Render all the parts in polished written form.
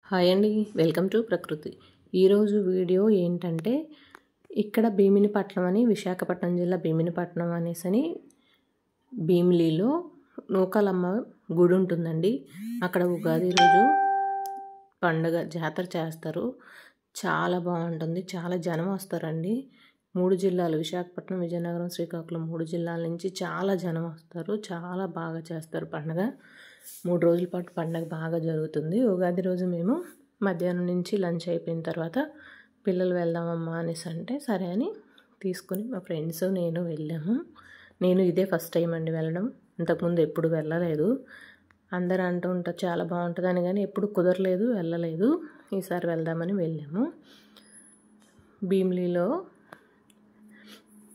Hi అండి, welcome to ప్రకృతి. ఈరోజు వీడియో ఏంటంటే ఇక్కడ భీమినిపట్నం అని, విశాఖపట్నం జిల్లా భీమినిపట్నం అనేసని భీమిలిలో నూకాలమ్మ గుడి ఉంటుందండి. అక్కడ ఉగాది రోజు పండుగ జాతర చేస్తారు. చాలా బాగుంటుంది, చాలా జనం వస్తారండి. 3 జిల్లాలు విశాఖపట్నం, విజయనగరం, శ్రీకాకుళం 3 జిల్లాల నుంచి చాలా జనం వస్తారు. చాలా బాగా చేస్తారు పండుగ. 3 రోజుల పాటు పండుగ బాగా జరుగుతుంది. ఉగాది రోజు మేము మధ్యాహ్నం నుంచి లంచ్ అయిపోయిన తర్వాత పిల్లలు వెళ్దామమ్మా అనేసి అంటే సరే అని తీసుకొని మా ఫ్రెండ్స్ నేను వెళ్ళాము. నేను ఇదే ఫస్ట్ టైం అండి వెళ్ళడం. ఇంతకుముందు ఎప్పుడు వెళ్ళలేదు. అందరూ అంటూ ఉంటారు చాలా బాగుంటుందని, కానీ ఎప్పుడు కుదరలేదు, వెళ్ళలేదు. ఈసారి వెళ్దామని వెళ్ళాము. భీమిలిలో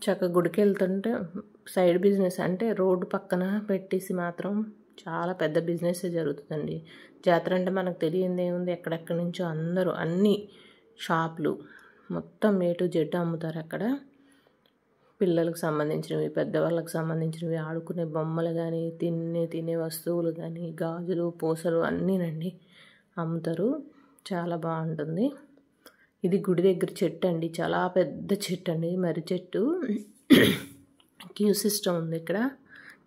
చక్కగా గుడికి వెళ్తుంటే సైడ్ బిజినెస్ అంటే రోడ్డు పక్కన పెట్టేసి మాత్రం చాలా పెద్ద బిజినెస్ జరుగుతుందండి. జాతర అంటే మనకు తెలియంది ఏముంది, ఎక్కడెక్కడి నుంచో అందరూ అన్ని షాపులు మొత్తం A to Z అమ్ముతారు అక్కడ. పిల్లలకు సంబంధించినవి, పెద్దవాళ్ళకి సంబంధించినవి, ఆడుకునే బొమ్మలు కానీ, తినే వస్తువులు కానీ, గాజులు, పూసలు అన్నీనండి అమ్ముతారు. చాలా బాగుంటుంది. ఇది గుడి దగ్గర చెట్టు అండి, చాలా పెద్ద చెట్టు అండి, మర్రి చెట్టు. క్యూ సిస్టమ్ ఉంది ఇక్కడ,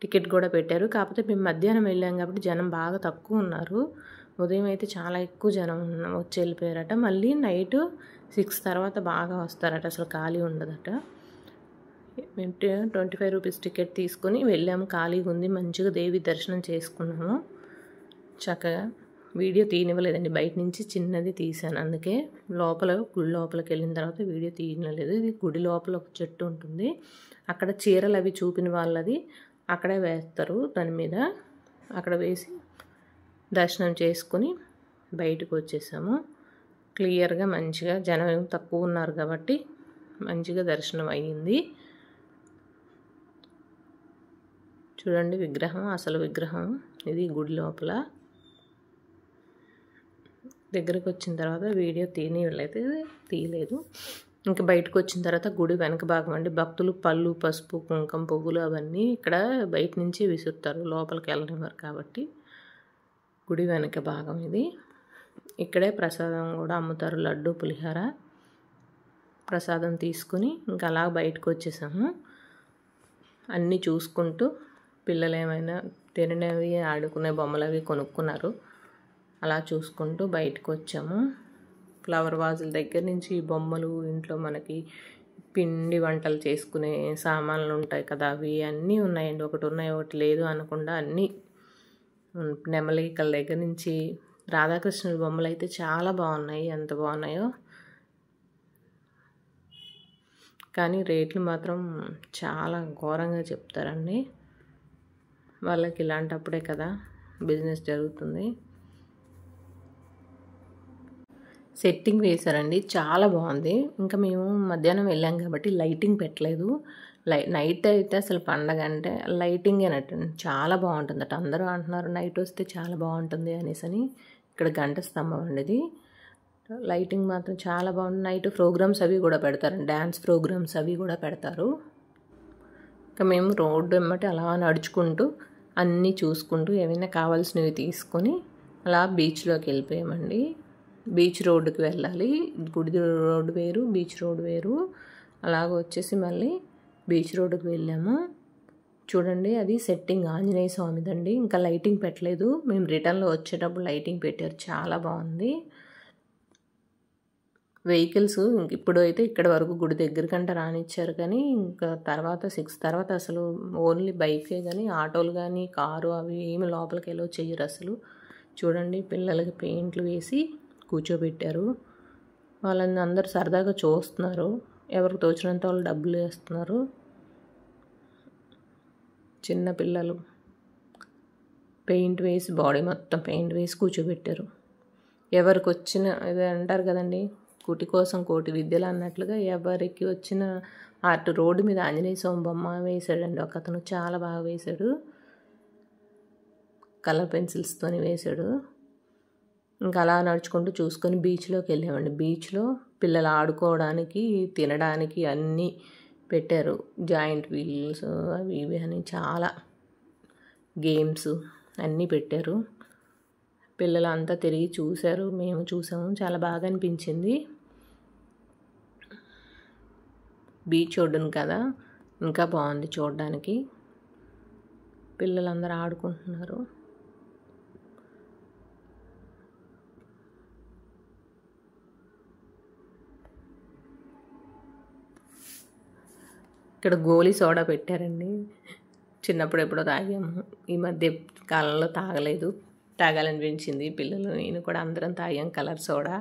టికెట్ కూడా పెట్టారు. కాకపోతే మేము మధ్యాహ్నం వెళ్ళాం కాబట్టి జనం బాగా తక్కువ ఉన్నారు. ఉదయం అయితే చాలా ఎక్కువ జనం వచ్చి వెళ్ళిపోయారట. మళ్ళీ నైట్ 6 తర్వాత బాగా వస్తారట, అసలు ఖాళీ ఉండదట. మేము 25 రూపీస్ టికెట్ తీసుకొని వెళ్ళాము. ఖాళీగా ఉంది, మంచిగా దేవి దర్శనం చేసుకున్నాము. చక్కగా వీడియో తీయనివ్వలేదండి, బయట నుంచి చిన్నది తీసాను. అందుకే గుడి లోపలికి వెళ్ళిన తర్వాత వీడియో తీయలేదు. ఇది గుడి లోపల ఒక చెట్టు ఉంటుంది. అక్కడ చీరలు అవి చూపిన వాళ్ళది అక్కడే వేస్తారు. దాని మీద అక్కడ వేసి దర్శనం చేసుకుని బయటకు వచ్చేసాము. క్లియర్గా మంచిగా జనం ఏమి తక్కువ ఉన్నారు కాబట్టి మంచిగా దర్శనం అయ్యింది. చూడండి విగ్రహం, అసలు విగ్రహం ఇది గుడి లోపల. దగ్గరకు వచ్చిన తర్వాత వీడియో తీయలేదు. ఇంకా బయటకు వచ్చిన తర్వాత గుడి వెనక భాగం అండి. భక్తులు పళ్ళు, పసుపు, కుంకుమ, పువ్వులు అవన్నీ ఇక్కడ బయట నుంచి విసురుతారు, లోపలికి వెళ్ళనివ్వరు కాబట్టి. గుడి వెనక భాగం ఇది. ఇక్కడే ప్రసాదం కూడా అమ్ముతారు, లడ్డు, పులిహోర. ప్రసాదం తీసుకుని ఇంకా అలా బయటకు వచ్చేసాము. అన్నీ చూసుకుంటూ పిల్లలు ఏమైనా తినవి, ఆడుకునే బొమ్మలు అవి కొనుక్కున్నారు. అలా చూసుకుంటూ బయటకు వచ్చాము. ఫ్లవర్ వాజుల దగ్గర నుంచి బొమ్మలు, ఇంట్లో మనకి పిండి వంటలు చేసుకునే సామాన్లు ఉంటాయి కదా, అవి అన్నీ ఉన్నాయండి. ఒకటి ఉన్నాయి ఒకటి లేదు అనకుండా అన్నీ. నెమలికల దగ్గర నుంచి రాధాకృష్ణుల బొమ్మలు అయితే చాలా బాగున్నాయి, ఎంత బాగున్నాయో. కానీ రేట్లు మాత్రం చాలా ఘోరంగా చెప్తారండి. వాళ్ళకి ఇలాంటప్పుడే కదా బిజినెస్ జరుగుతుంది. సెట్టింగ్ వేశారండి, చాలా బాగుంది. ఇంకా మేము మధ్యాహ్నం వెళ్ళాం కాబట్టి లైటింగ్ పెట్టలేదు. నైట్ అయితే అసలు పండగ అంటే లైటింగ్ అన్నట్టు చాలా బాగుంటుందట. అందరూ అంటున్నారు నైట్ వస్తే చాలా బాగుంటుంది అనేసి. ఇక్కడ గంట స్తంభం అండి ఇది. లైటింగ్ మాత్రం చాలా బాగుంది. నైట్ ప్రోగ్రామ్స్ అవి కూడా పెడతారు, డ్యాన్స్ ప్రోగ్రామ్స్ అవి కూడా పెడతారు. ఇంకా మేము రోడ్డు వెంబటి అలా నడుచుకుంటూ అన్నీ చూసుకుంటూ ఏమైనా కావాల్సినవి తీసుకొని అలా బీచ్లోకి వెళ్ళిపోయామండి. బీచ్ రోడ్డుకి వెళ్ళాలి. గుడి రోడ్డు వేరు, బీచ్ రోడ్డు వేరు. అలాగ వచ్చేసి మళ్ళీ బీచ్ రోడ్డుకి వెళ్ళాము. చూడండి అది సెట్టింగ్ ఆంజనేయ స్వామిదండి. ఇంకా లైటింగ్ పెట్టలేదు. మేము రిటర్న్లో వచ్చేటప్పుడు లైటింగ్ పెట్టారు, చాలా బాగుంది. వెహికల్స్ ఇప్పుడు అయితే ఇక్కడ వరకు గుడి దగ్గర కంటే రానిచ్చారు, కానీ ఇంకా తర్వాత 6 తర్వాత అసలు ఓన్లీ బైకే కానీ ఆటోలు కానీ కారు అవి ఏమి లోపలికి వెళ్ళో చెయ్యరు అసలు. చూడండి పిల్లలకి పెయింట్లు వేసి కూర్చోబెట్టారు. వాళ్ళని అందరూ సరదాగా చూస్తున్నారు. ఎవరికి తోచినంత వాళ్ళు డబ్బులు వేస్తున్నారు. చిన్న పిల్లలు పెయింట్ వేసి, బాడీ మొత్తం పెయింట్ వేసి కూర్చోబెట్టారు. ఎవరికి వచ్చిన ఇది అంటారు కదండి, కూటి కోసం కోటి విద్యలు అన్నట్లుగా ఎవరికి వచ్చిన ఆర్ట్ రోడ్డు మీద ఆంజనేయ స్వామి బొమ్మ వేశాడండి ఒక అతను, చాలా బాగా వేశాడు. కలర్ పెన్సిల్స్తోని వేశాడు. ఇంకా అలా నడుచుకుంటూ చూసుకొని బీచ్లోకి వెళ్ళామండి. బీచ్లో పిల్లలు ఆడుకోవడానికి, తినడానికి అన్నీ పెట్టారు. జాయింట్ వీల్స్ అవి ఇవి అని చాలా గేమ్స్ అన్నీ పెట్టారు. పిల్లలంతా తిరిగి చూశారు, మేము చూసాము, చాలా బాగా అనిపించింది. బీచ్ ఒడ్డున కదా, ఇంకా బాగుంది చూడడానికి. పిల్లలందరూ ఆడుకుంటున్నారు. ఇక్కడ గోలీ సోడా పెట్టారండి. చిన్నప్పుడు ఎప్పుడో తాగాము, ఈ మధ్య కాలంలో తాగలేదు. తాగాలనిపించింది, పిల్లలు నేను కూడా అందరం తాగాం కలర్ సోడా.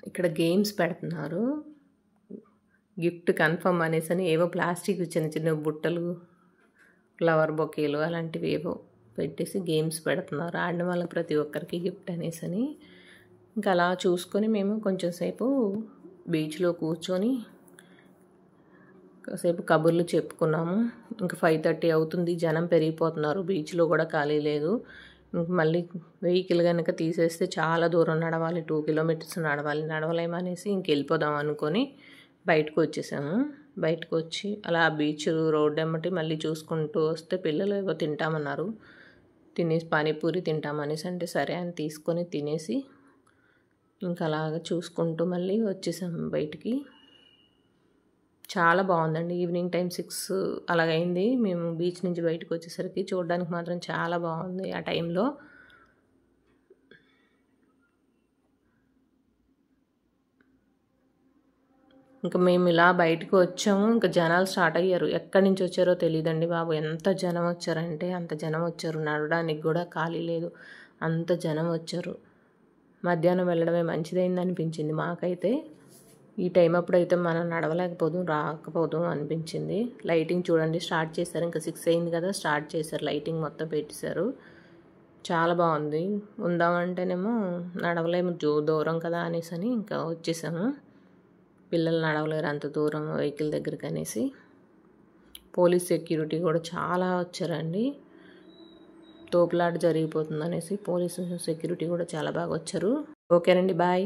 ఇక్కడ గేమ్స్ పెడుతున్నారు, గిఫ్ట్ కన్ఫర్మ్ అనేసి ఏవో ప్లాస్టిక్ చిన్న చిన్న బుట్టలు, ఫ్లవర్ బొకేలు అలాంటివి ఏవో పెట్టేసి గేమ్స్ పెడుతున్నారు. ఆడిన వాళ్ళకి ప్రతి ఒక్కరికి గిఫ్ట్ అనేసి. ఇంకా అలా చూసుకొని మేము కొంచెం సేపు బీచ్లో కూర్చొని కాసేపు కబుర్లు చెప్పుకున్నాము. ఇంకా 5:30 అవుతుంది, జనం పెరిగిపోతున్నారు, బీచ్లో కూడా ఖాళీ లేదు. ఇంక మళ్ళీ వెహికల్ కనుక తీసేస్తే చాలా దూరం నడవాలి, 2 కిలోమీటర్స్ నడవలేమనేసి ఇంక వెళ్ళిపోదాం అనుకొని బయటకు వచ్చేసాము. బయటకు వచ్చి అలా బీచ్ రోడ్ ఎమ్మటి మళ్ళీ చూసుకుంటూ వస్తే పిల్లలు ఏవో తింటామన్నారు. తినేసి పానీపూరి తింటామనేసి అంటే సరే అని తీసుకొని తినేసి ఇంకా అలాగ చూసుకుంటూ మళ్ళీ వచ్చేసాము బయటికి. చాలా బాగుందండి. ఈవినింగ్ టైం 6 అలాగైంది మేము బీచ్ నుంచి బయటకు వచ్చేసరికి. చూడడానికి మాత్రం చాలా బాగుంది ఆ టైంలో. ఇంకా మేము ఇలా బయటకు వచ్చాము, ఇంకా జనాలు స్టార్ట్ అయ్యారు. ఎక్కడి నుంచి వచ్చారో తెలియదండి బాబు, ఎంత జనం వచ్చారంటే అంత జనం వచ్చారు. నడవడానికి కూడా ఖాళీ లేదు, అంత జనం వచ్చారు. మధ్యాహ్నం వెళ్ళడమే మంచిదైంది అనిపించింది మాకైతే. ఈ టైం అప్పుడైతే మనం నడవలేకపోదాం, రాకపోదాం అనిపించింది. లైటింగ్ చూడండి స్టార్ట్ చేశారు, ఇంకా 6 అయింది కదా, స్టార్ట్ చేశారు, లైటింగ్ మొత్తం పెట్టేశారు. చాలా బాగుంది. ఉందామంటేనేమో నడవలేము, దూరం కదా అనేసి ఇంకా వచ్చేసాము. పిల్లలు నడవలేరు అంత దూరం వెహికల్ దగ్గరికి అనేసి. పోలీస్ సెక్యూరిటీ కూడా చాలా వచ్చారండి. తోపులాట జరిగిపోతుంది అనేసి పోలీసు సెక్యూరిటీ కూడా చాలా బాగా వచ్చారు. ఓకేనండి, బాయ్.